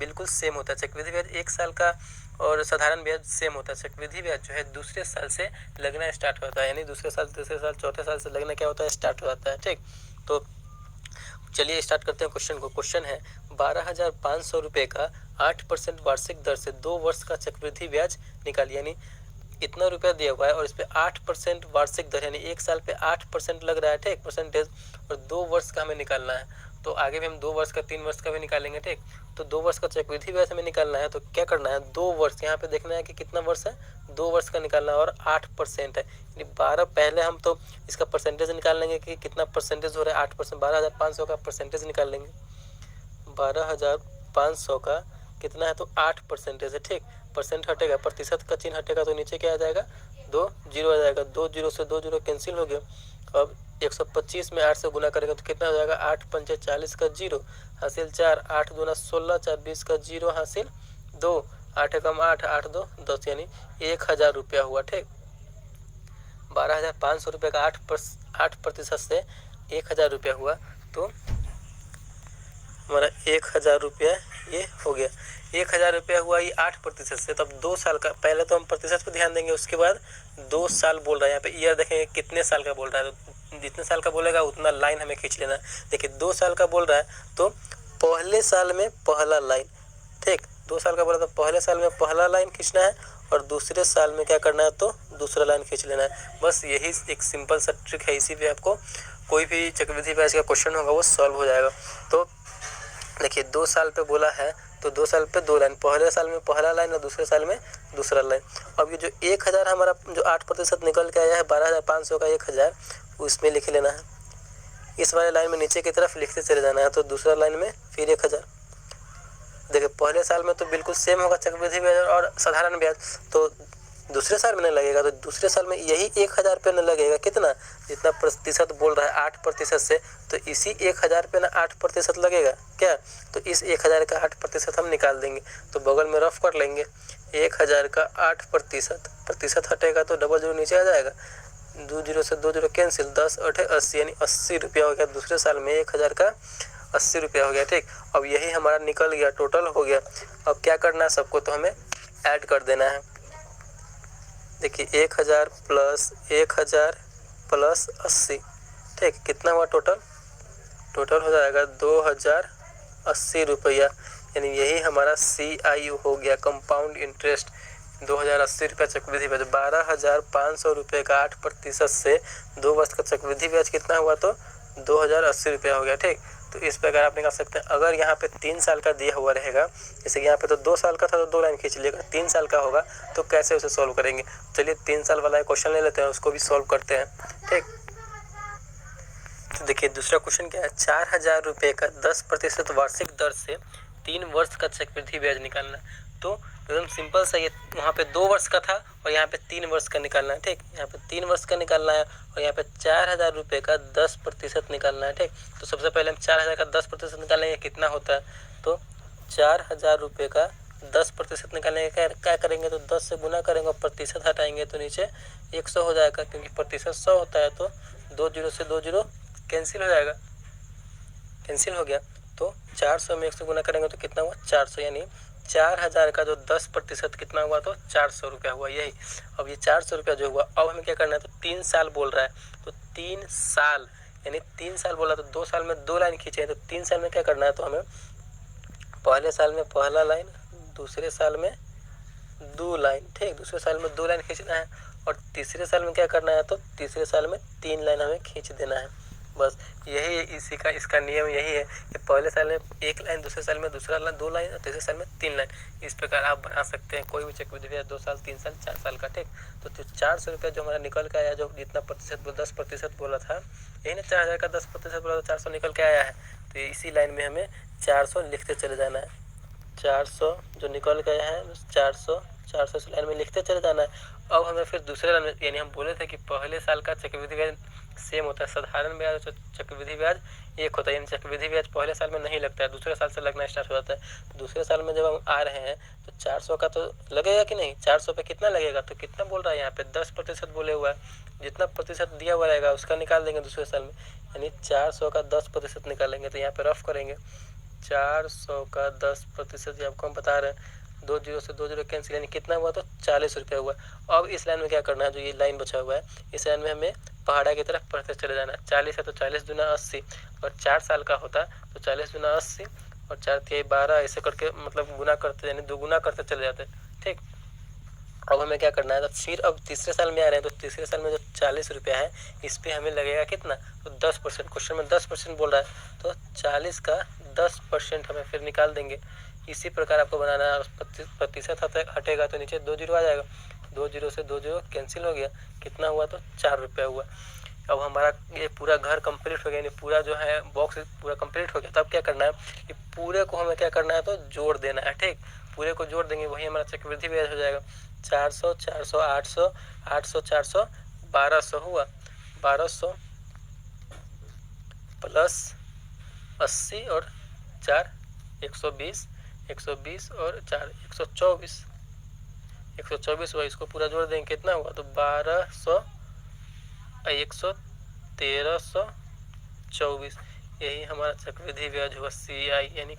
बिल्कुल सेम होता है। चक्रवृद्धि ब्याज 1 साल का और साधारण ब्याज सेम होता है। चक्रवृद्धि ब्याज जो है दूसरे साल से लगना स्टार्ट होता है, यानी दूसरे साल, तीसरे साल, चौथे साल से लगना क्या होता है, स्टार्ट हो जाता है। ठीक, तो चलिए स्टार्ट करते हैं क्वेश्चन को। क्वेश्चन है 12,500 रुपये का 8% वार्षिक दर से 2 वर्ष का चक्रवृद्धि ब्याज निकालिए। यानी इतना रुपया दिया हुआ है और इस पे 8% वार्षिक दर, यानी 1 साल पे 8% लग रहा है, ठीक, परसेंटेज, और 2 वर्ष का हमें निकालना है। तो आगे भी हम 2 वर्ष का, 3 वर्ष का भी निकालेंगे। ठीक, तो 2 वर्ष का चक्रवृद्धि ब्याज हमें निकालना है, तो क्या करना है, 2 वर्ष, यहाँ पे देखना है कि कितना वर्ष है, 2 वर्ष का निकालना है और 8% है, यानी 12। पहले हम तो इसका परसेंटेज निकाल लेंगे कि कितना परसेंटेज हो रहा है, 8%, 12,500 का परसेंटेज निकाल लेंगे। 12,500 का कितना है, तो 8% है। ठीक, परसेंट हटेगा, प्रतिशत का चिन्ह हटेगा, तो नीचे क्या आ जाएगा, 2 जीरो आ जाएगा, 2 जीरो से 2 जीरो कैंसिल हो गया। अब 125 में 8 से गुना करेंगे तो कितना हो जाएगा, 8 पंचे 40 का जीरो हासिल 4, 8 दूना 16, 4 20 का जीरो हासिल 2, 8 कम 8, 8 2 10, यानी 1,000 रुपया हुआ। ठीक, 12,500 रुपये का 8% से 1,000 रुपया हुआ, तो हमारा 1,000 रुपया ये हो गया। 1,000 रुपया हुआ ये 8% से। तब 2 साल का, पहले तो हम प्रतिशत पर ध्यान देंगे, उसके बाद 2 साल बोल रहा है, यहाँ पे ईयर देखेंगे कितने साल का बोल रहा है, तो जितने साल का बोलेगा उतना लाइन हमें खींच लेना है। देखिए 2 साल का बोल रहा है तो पहले साल में पहला लाइन, ठीक, 2 साल का बोला तो पहले साल में पहला लाइन खींचना है और दूसरे साल में क्या करना है, तो दूसरा लाइन खींच लेना है। बस यही एक सिंपल सा ट्रिक है, इसी पे आपको कोई भी चक्रवृद्धि ब्याज का क्वेश्चन होगा वो सॉल्व हो जाएगा। तो देखिए 2 साल पे बोला है तो 2 साल पे 2 लाइन, पहले साल में पहला लाइन और दूसरे साल में दूसरा लाइन। अब ये जो 1,000 हमारा जो 8% निकल के आया है, 12,500 का 1,000, उसमें लिख लेना है। इस वाले लाइन में नीचे की तरफ लिखते चले जाना है, तो दूसरा लाइन में फिर 1,000। देखिए पहले साल में तो बिल्कुल सेम होगा चक्रवृद्धि ब्याज और साधारण ब्याज, तो दूसरे साल में नहीं लगेगा, तो दूसरे साल में यही 1,000 पे न लगेगा, कितना, जितना प्रतिशत बोल रहा है 8% से, तो इसी 1,000 पे ना 8% लगेगा क्या, तो इस 1,000 का 8% हम निकाल देंगे। तो बगल में रफ कर लेंगे, 1,000 का 8%, प्रतिशत हटेगा तो डबल जीरो नीचे आ जाएगा, 2 जीरो से 2 जीरो कैंसिल, 10 8 80, यानी 80 रुपया हो गया। दूसरे साल में 1,000 का 80 रुपया हो गया। ठीक, अब यही हमारा निकल गया, टोटल हो गया। अब क्या करना है, सबको तो हमें ऐड कर देना है। देखिए 1,000 प्लस 1,000 प्लस 80, ठीक, कितना हुआ टोटल, टोटल हो जाएगा 2,080 रुपया, यानी यही हमारा CIU हो गया, कंपाउंड इंटरेस्ट। 2,080 रुपया चक्रवृद्धि ब्याज, 12,500 रुपये का 8% से 2 वर्ष का चक्रवृद्धि ब्याज कितना हुआ, तो 2,080 रुपया हो गया। ठीक, तो इस प्रकार आप निकाल सकते हैं। अगर यहाँ पे 3 साल का दिया हुआ रहेगा, जैसे कि यहाँ पे तो 2 साल का था तो 2 लाइन खींच लिएगा, 3 साल का होगा तो कैसे उसे सॉल्व करेंगे। चलिए 3 साल वाला क्वेश्चन ले लेते हैं, उसको भी सॉल्व करते हैं। ठीक, तो देखिए दूसरा क्वेश्चन क्या है, 4,000 रुपये का 10% वार्षिक दर से 3 वर्ष का चक्रवृद्धि ब्याज निकालना है। तो एकदम सिंपल सा, ये वहाँ पे 2 वर्ष का था और यहाँ पे 3 वर्ष का निकालना है। ठीक, यहाँ पे 3 वर्ष का निकालना है और यहाँ पे 4,000 रुपये का 10% निकालना है। ठीक, तो सबसे पहले हम 4,000 का 10% निकालेंगे, कितना होता है, तो 4,000 रुपये का 10% निकालेंगे, क्या करेंगे, तो 10 से गुना करेंगे और प्रतिशत हटाएंगे तो नीचे 100 हो जाएगा, क्योंकि प्रतिशत 100 होता है, तो 2 जीरो से 2 जीरो कैंसिल हो जाएगा, कैंसिल हो गया। तो 400 में 1 से गुना करेंगे तो कितना हुआ, 400, यानी 4,000 का जो 10% कितना हुआ, तो 400 रुपया हुआ। यही अब ये 400 रुपया जो हुआ, अब हमें क्या करना है, तो 3 साल बोल रहा है, तो 3 साल, यानी 3 साल बोला तो 2 साल में 2 लाइन खींचे, तो 3 साल में क्या करना है, तो हमें पहले साल में पहला लाइन, दूसरे साल में 2 लाइन, ठीक, दूसरे साल में 2 लाइन खींचना है और तीसरे साल में क्या करना है, तो तीसरे साल में 3 लाइन हमें खींच देना है। बस यही है, इसी का इसका नियम यही है कि पहले साल में 1 लाइन, दूसरे साल में दूसरा लाइन 2 लाइन और तीसरे साल में 3 लाइन। इस प्रकार आप बना सकते हैं कोई भी चक्रवृद्धि ब्याज 2 साल, 3 साल, 4 साल का। ठीक, तो 400 रुपया जो हमारा निकल के आया, जो जितना प्रतिशत 10% बोला था, यही ना 4,000 का 10% बोला था, 400 निकल के आया है, तो इसी लाइन में हमें 400 लिखते चले जाना है। 400 जो निकल गया है, 400 इस लाइन में लिखते चले जाना है। अब हमें फिर दूसरे लाइन में, यानी हम बोले थे कि पहले साल का चक्रवृद्धि ब्याज सेम होता है, साधारण ब्याज और चक्रवृद्धि ब्याज एक होता है, यानी चक्रवृद्धि ब्याज पहले साल में नहीं लगता है, दूसरे साल से लगना स्टार्ट हो जाता है। तो दूसरे साल में जब हम आ रहे हैं तो 400 का तो लगेगा कि नहीं, 400 पे कितना लगेगा, तो कितना बोल रहा है यहाँ पे 10% बोले हुआ है, जितना प्रतिशत दिया हुआ रहेगा उसका निकाल देंगे दूसरे साल में, यानी 400 का 10% निकालेंगे, तो यहाँ पे रफ करेंगे, 400 का 10% ये आपको हम बता रहे हैं। 2 जीरो से 2 जीरो कैंसिल, यानी कितना हुआ तो 40 रुपया हुआ। अब इस लाइन में क्या करना है, जो ये लाइन बचा हुआ है इस लाइन में हमें पहाड़ा की तरफ बढ़ते चले जाना है। 40 है तो 40 दूना 80, और 4 साल का होता तो 40 दूना 80 और 4 तिहाई 12, ऐसे करके मतलब गुना करते यानी दोगुना करते चले जाते। ठीक, अब हमें क्या करना है, तो फिर अब तीसरे साल में आ रहे हैं तो तीसरे साल में जो 40 रुपया है इस पे हमें लगेगा कितना, तो 10%। क्वेश्चन में 10% बोल रहा है तो 40 का 10% हमें फिर निकाल देंगे। इसी प्रकार आपको बनाना है। प्रतिशत हटेगा तो नीचे 2 जीरो आ जाएगा, 2 जीरो से 2 जीरो कैंसिल हो गया, कितना हुआ तो 4 रुपया हुआ। अब हमारा ये पूरा घर कंप्लीट हो गया, यानी पूरा जो है बॉक्स पूरा कंप्लीट हो गया। तब क्या करना है कि पूरे को हमें क्या करना है तो जोड़ देना है। ठीक, पूरे को जोड़ देंगे, वही हमारा चक्रवृद्धि ब्याज हो जाएगा। 400 400 800 800 400 1200 हुआ। 1200 प्लस 80 और 4 120, 120 और 4 124, 124 हुआ। इसको पूरा जोड़ देंगे, कितना हुआ तो 1200 100 1324। यही हमारा चक्रवृद्धि ब्याज हुआ CI यानी